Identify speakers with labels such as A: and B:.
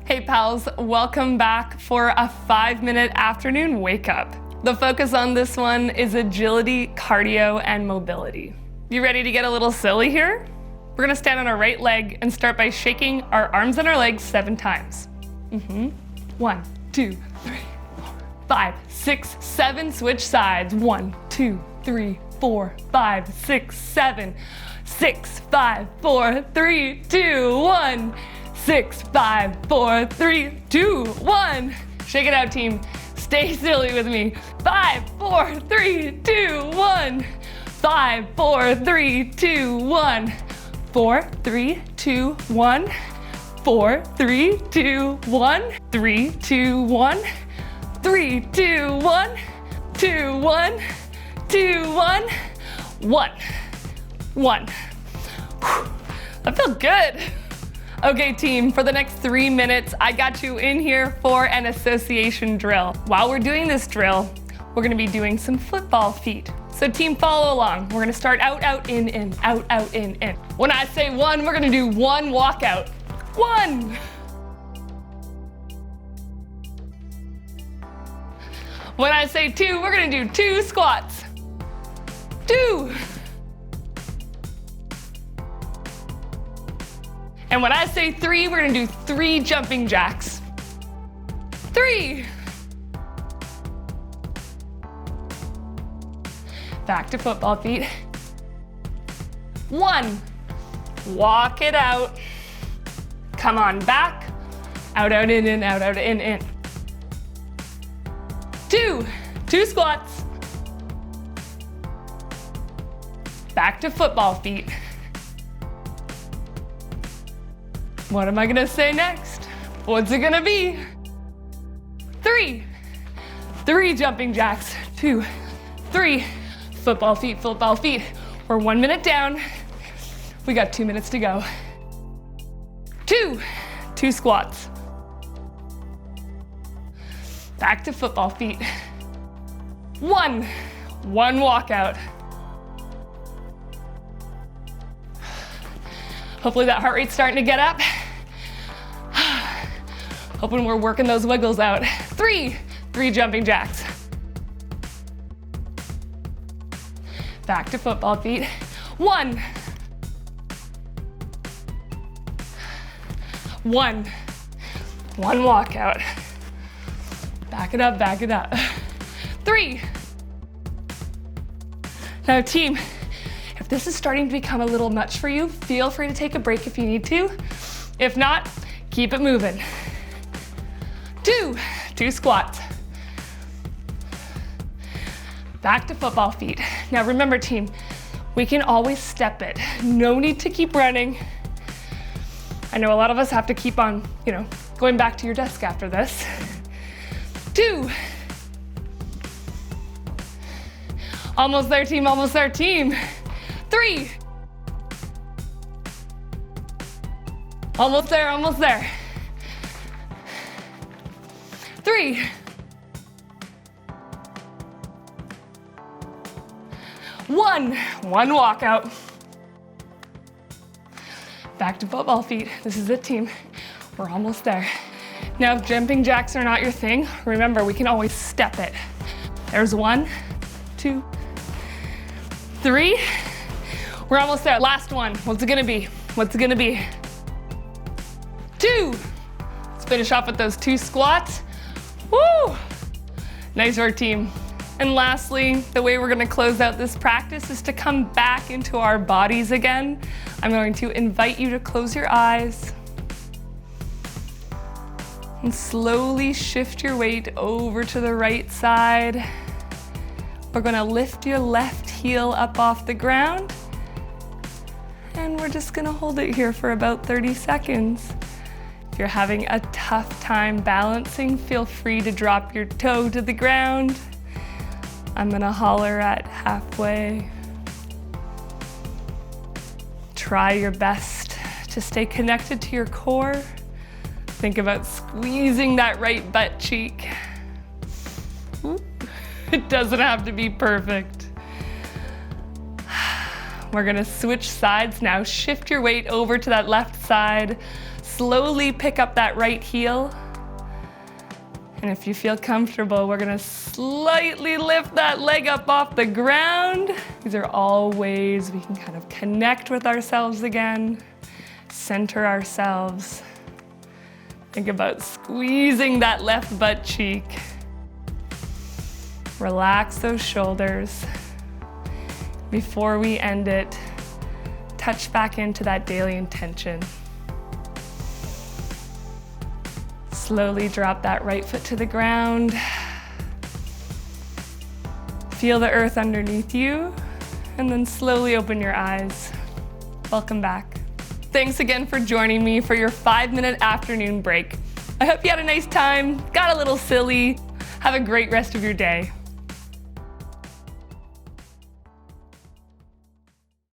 A: Hey pals, welcome back for a 5-minute afternoon wake up. The focus on this one is agility, cardio, and mobility. You ready to get a little silly here? We're gonna stand on our right leg and start by shaking our arms and our legs 7 times. 1, 2, 3, 4, 5, 6, 7. Switch sides. 1, 2, 3, 4, 5, 6, 7. 6, 5, 4, 3, 2, 1. 6, 5, 4, 3, 2, 1. Shake it out, team. Stay silly with me. 5, 4, 3, 2, 1. 5, 4, 3, 2, 1. 4, 3, 2, 1. 4, 3, 2, 1. 3, 2, 1. 3, 2, 1. 2, 1. 2, 1. 1. 1. That felt good. Okay team, for the next 3 minutes, I got you in here for an association drill. While we're doing this drill, we're gonna be doing some football feet. So team, follow along. We're gonna start out, out, in, out, out, in. When I say 1, we're gonna do 1 walkout. 1. When I say 2, we're gonna do 2 squats. 2. And when I say 3, we're gonna do 3 jumping jacks. 3. Back to football feet. 1. Walk it out. Come on back. Out, out, in, out, out, in. 2. 2 squats. Back to football feet. What am I gonna say next? What's it gonna be? 3. 3 jumping jacks. 2, 3. Football feet, football feet. We're 1 minute down. We got 2 minutes to go. 2. 2 squats. Back to football feet. 1. 1 walkout. Hopefully that heart rate's starting to get up. Hoping we're working those wiggles out. 3 jumping jacks. Back to football feet. 1. 1 walkout. Back it up, back it up. 3. Now team, if this is starting to become a little much for you, feel free to take a break if you need to. If not, keep it moving. 2 squats. Back to football feet. Now remember team, we can always step it. No need to keep running. I know a lot of us have to keep on, going back to your desk after this. 2. Almost there team, almost there team. 3. Almost there, almost there. 3. 1 walkout. Back to football feet. This is it team. We're almost there. Now if jumping jacks are not your thing, remember we can always step it. There's 1, 2, 3. We're almost there. Last one. What's it gonna be? What's it gonna be? 2. Let's finish off with those 2 squats. Woo! Nice work, team. And lastly, the way we're gonna close out this practice is to come back into our bodies again. I'm going to invite you to close your eyes and slowly shift your weight over to the right side. We're gonna lift your left heel up off the ground, and we're just gonna hold it here for about 30 seconds. If you're having a tough time balancing, feel free to drop your toe to the ground. I'm gonna holler at halfway. Try your best to stay connected to your core. Think about squeezing that right butt cheek. It doesn't have to be perfect. We're gonna switch sides now. Shift your weight over to that left side. slowly pick up that right heel. And if you feel comfortable, we're gonna slightly lift that leg up off the ground. These are all ways we can kind of connect with ourselves again, center ourselves. Think about squeezing that left butt cheek. Relax those shoulders. Before we end it, touch back into that daily intention. Slowly drop that right foot to the ground. Feel the earth underneath you, and then slowly open your eyes. Welcome back. Thanks again for joining me for your 5-minute afternoon break. I hope you had a nice time, got a little silly. Have a great rest of your day.